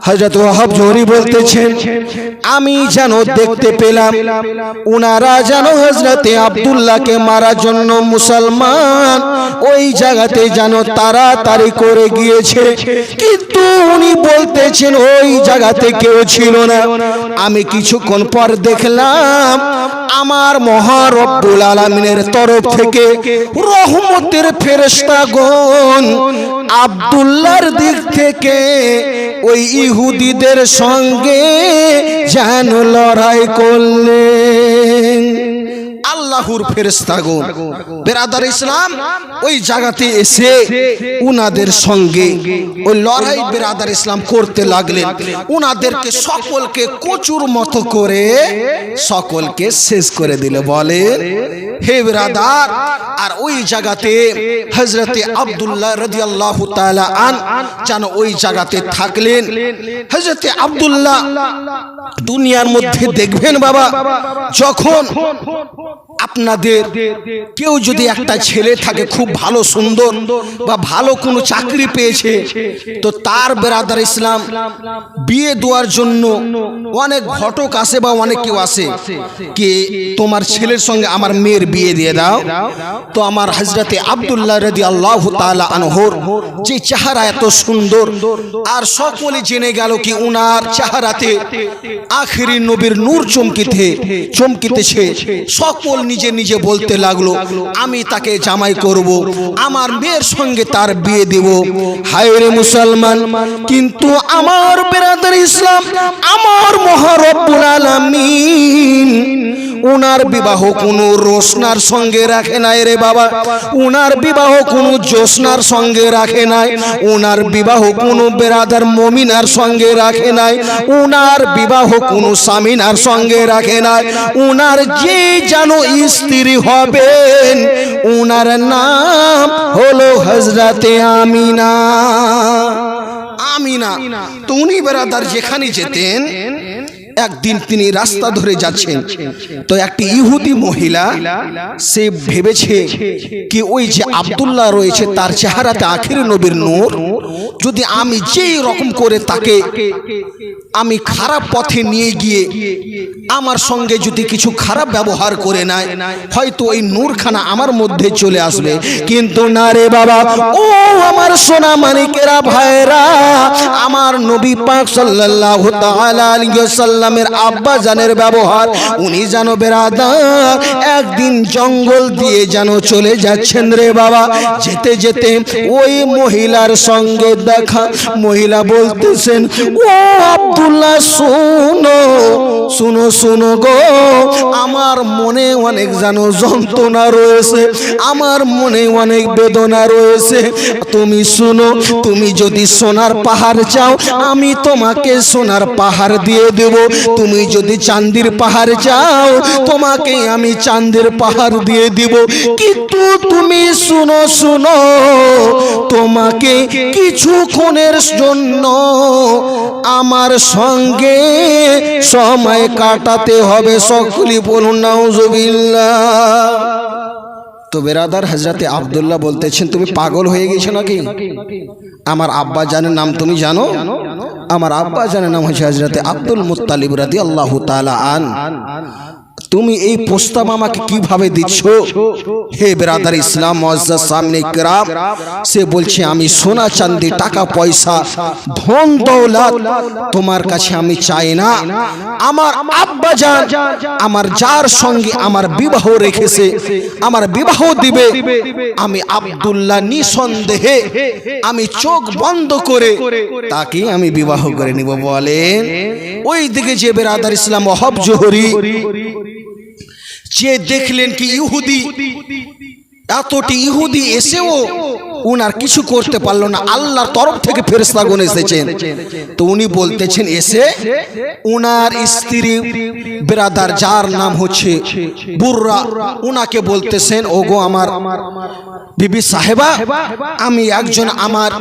হযরত ওয়াহাব জোহরি বলতেছেন আমি যেন দেখতে পেলাম উনারা যেন হযরতে আব্দুল্লাহকে মারার জন্য মুসলমান ওই জায়গাতে যেন তাড়াতাড়ি করে গিয়েছে, কিন্তু উনি বলতেছেন ওই জায়গাতে কেউ ছিল না। আমি কিছুক্ষণ পর দেখলাম আমার মহান রব্বুল আলামিনের তরফ থেকে রহমতের ফেরেশতাগণ আব্দুল্লাহর দিক থেকে ওই ইহুদিদের সঙ্গে যেন লড়াই করলেন। আল্লাহর ফেরেশতাগণ বেরাদার ইসলাম ওই জায়গাতে এসে উনাদের সঙ্গে ওই লড়াই বেরাদার ইসলাম করতে লাগলেন। উনাদেরকে সকলকে কচুর মতো করে সকলকে শেষ করে দিল। বলেন হে বেরাদার, আর ওই জায়গাতে হযরতে আব্দুল্লাহ রাদিয়াল্লাহু তাআলা আন যেন ওই জায়গাতে থাকলেন। হযরতে আব্দুল্লাহ দুনিয়ার মধ্যে দেখবেন বাবা, যখন আপনাদের কেউ যদি একটা ছেলে থাকে খুব ভালো সুন্দর বা ভালো কোনো চাকরি পেয়েছে, তো তার বেরাদার ইসলাম বিয়ে দেওয়ার জন্য অনেক ঘটক আসে বা অনেক কেউ আসে কি তোমার ছেলের সঙ্গে আমার মেয়ের বিয়ে দিয়ে দাও। তো আমার হযরতে আব্দুল্লাহ রাদিয়াল্লাহু তাআলা আনহুর যে চেহারা এত সুন্দর, আর সকলে জেনে গেল কি উনার চেহারাতে আখিরি নবীর নূর চমকিতেছে। সকল নিজে নিজে বলতে লাগলো আমি তাকে জামাই করব, আমার মেয়ের সঙ্গে তার বিয়ে দেব। হায় রে মুসলমান, কিন্তু আমার বেরাদার ইসলাম আমার মহান রব্বুল আলামিন উনার বিবাহ কোনো রোশনার সঙ্গে রাখে নাই রে বাবা, উনার বিবাহ কোনো জোসনার সঙ্গে রাখে নাই, উনার বিবাহ কোনো বেরাদার মমিনার সঙ্গে রাখে নাই, উনার বিবাহ কোনো সামিনার সঙ্গে রাখে নাই। উনার যে যেন স্ত্রী হবেন উনার নাম হলো হযরতে আমিনা। তো উনি বেরাদার যেখানে যেতেন, একদিন তিনি রাস্তা ধরে যাচ্ছেন, তো একটি ইহুদি মহিলা সে ভেবেছে কি ওই যে আব্দুল্লাহ রয়েছে তার চেহারাতে আখিরি নবীর নূর, যদি আমি যেই রকম করে তাকে আমি খারাপ পথে নিয়ে গিয়ে আমার সঙ্গে যদি কিছু খারাপ ব্যবহার করে নেয়, হয়তো ওই নূরখানা আমার মধ্যে চলে আসবে। কিন্তু না রে বাবা, ও আমার সোনা মানিকেরা ভাইরা, আমার নবী পাক সাল্লাল্লাহু তাআলা আলাইহি ওয়াসাল্লামের আব্বা জানের ব্যবহার উনি জানো বেরাদার একদিন জঙ্গল দিয়ে যেন চলে যাচ্ছেন রে বাবা, যেতে যেতে ওই মহিলার সঙ্গে দেখা। মহিলা বলতেছেন ও আব্দুল্লাহ শুনো গো, আমার মনে অনেক যেন যন্ত্রণা রয়েছে, আমার মনে অনেক বেদনা রয়েছে। তুমি শুনো, তুমি যদি সোনার পাহাড় চাও আমি তোমাকে সোনার পাহাড় দিয়ে দেব, তুমি যদি চাঁদির পাহাড় চাও তোমাকে আমি চাঁদের পাহাড় দিয়ে দিব। কিন্তু তুমি শুনো, তোমাকে কিছুক্ষণের জন্য আমার সঙ্গে সময় কাটাতে হবে। সকলে বলুন নাউজুবিল্লাহ। তো বেরাদার হযরতে আব্দুল্লাহ বলতেছেন তুমি পাগল হয়ে গেছো নাকি? আমার আব্বা জানের নাম তুমি জানো? আমার আব্বা জানের নাম হচ্ছে হযরতে আব্দুল মুত্তালিব রাদিয়াল্লাহু তাআলা আন। তুমি এই প্রস্তাব আমাকে কিভাবে দিচ্ছ? হে বেরাদার ইসলাম মুআজ্জাজ সামনে কিরাম, সে বলছে আমি সোনা চাঁদি টাকা পয়সা ধন দৌলত তোমার কাছে আমি চাই না। আমার আব্বা জান আমার যার সঙ্গে আমার বিবাহ রেখেছে, আমার বিবাহ দিবে, আমি আব্দুল্লাহ নিঃসন্দেহে আমি চোখ বন্ধ করে তাকে আমি বিবাহ করে নিব। বলেন ওই দিকে যে বেরাদার ইসলাম ওয়াহাব জোহরি যে দেখলেন কি ইহুদি, এতটি ইহুদি এসেও উনার কিছু করতে পারলো না, আল্লাহর তরফ থেকে ফেরেশতাগণ এসেছেন। তো উনি বলতেছেন এসে উনার স্ত্রী বেরাদার যার নাম হচ্ছে বুররা, উনাকে বলতেছেন ওগো আমার বিবি সাহেবা, আমি একজন আমার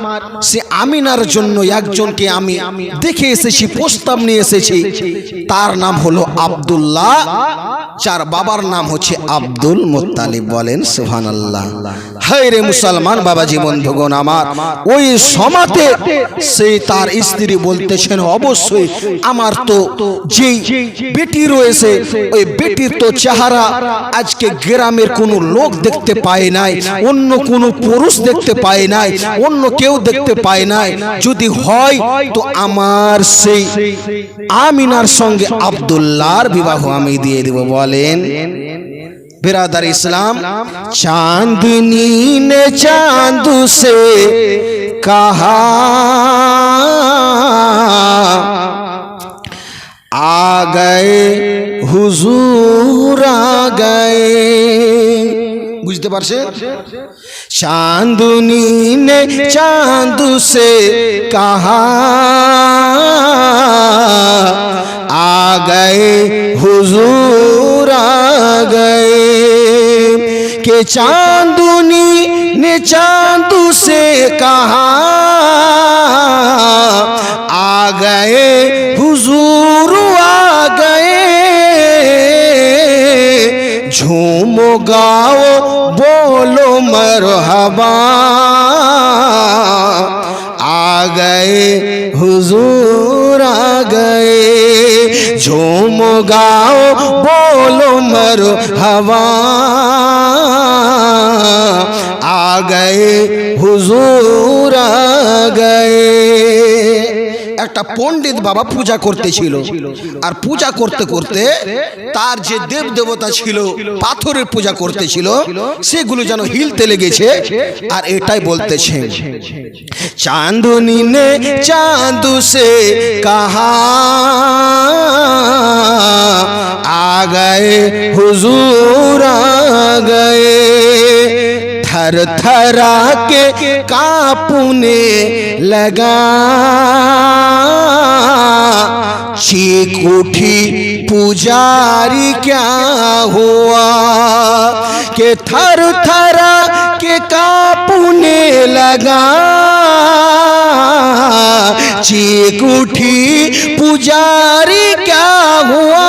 সে আমিনার জন্য একজনকে আমি দেখে এসেছি, প্রস্তাব নিয়ে এসেছি, তার নাম হলো আব্দুল্লাহ, যার বাবার নাম হচ্ছে আব্দুল মুত্তালিব। বলেন সুবহানাল্লাহ। হায় রে মুসলমান বাবাজি বন্ধুগণ আমার, ওই সমাতে সেই তার স্ত্রী বলতেছেন অবশ্যই আমার তো যেই বেটি রয়েছে ওই বেটির তো চেহারা আজকে গ্রামের কোনো লোক দেখতে পায় নাই, অন্য কোনো পুরুষ দেখতে পায় নাই, অন্য কেউ দেখতে পায় নাই, যদি হয় তো আমার সেই আমিনার সঙ্গে আব্দুল্লাহর বিবাহ আমি দিয়ে দেব। বলেন बिरादर इस्लाम, चांदनी ने चांद से कहा आ गए हुजूर आ गए। बुझते पारछे? चांदनी ने चांद से कहा आ गए हुजूर आ गए, कि चांदनी ने चांद से कहा आ गए हुजूर आ गए, झूमो गाओ बोलो मरहबा आ गए हुजूर आ गए, झूमो गाओ बोलो मरहबा आ गए हुजूर आ गए। একটা পণ্ডিত বাবা পূজা করতেছিল, আর পূজা করতে করতে তার যে দেব দেবতা ছিল পাথরের পূজা করতেছিল সেগুলো যেন হিলতে লেগেছে, আর এটাই বলতেছে চাঁদনি নে চাঁদ সে কাহা आ गए हुजूर आ गए, थर थरा के कांपने लगा, चीख उठी पुजारी क्या हुआ, के थर थरा के कांपने लगा, चीख उठी पुजारी क्या हुआ,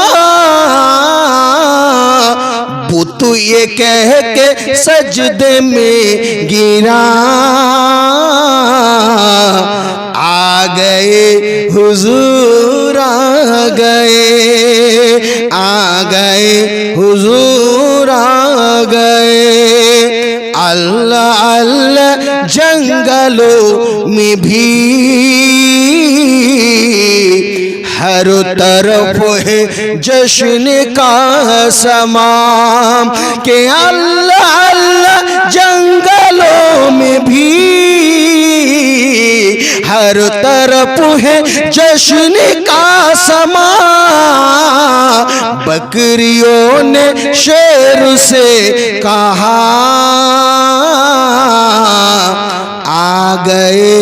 बुत ये कह के सजदे में गिरा, आ गए हुजूर आ गए, आ गए हुजूर आ गए। अल्लाह अल्लाह जंगलों में भी हर तरफ है जश्न का समाम, के अल्लाह अल्लाह जंगलों में भी हर तरफ है जश्न का समा, बकरियों ने शेर से कहा आ गए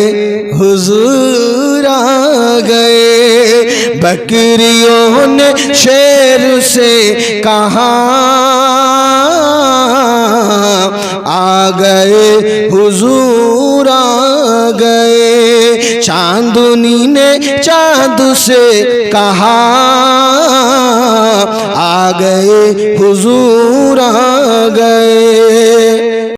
हुजूर आ गए, बकरियों ने शेर से कहा आ गए हुजूर आ गए, चांदनी ने चांद से कहा आ गए हुजूर आ गए।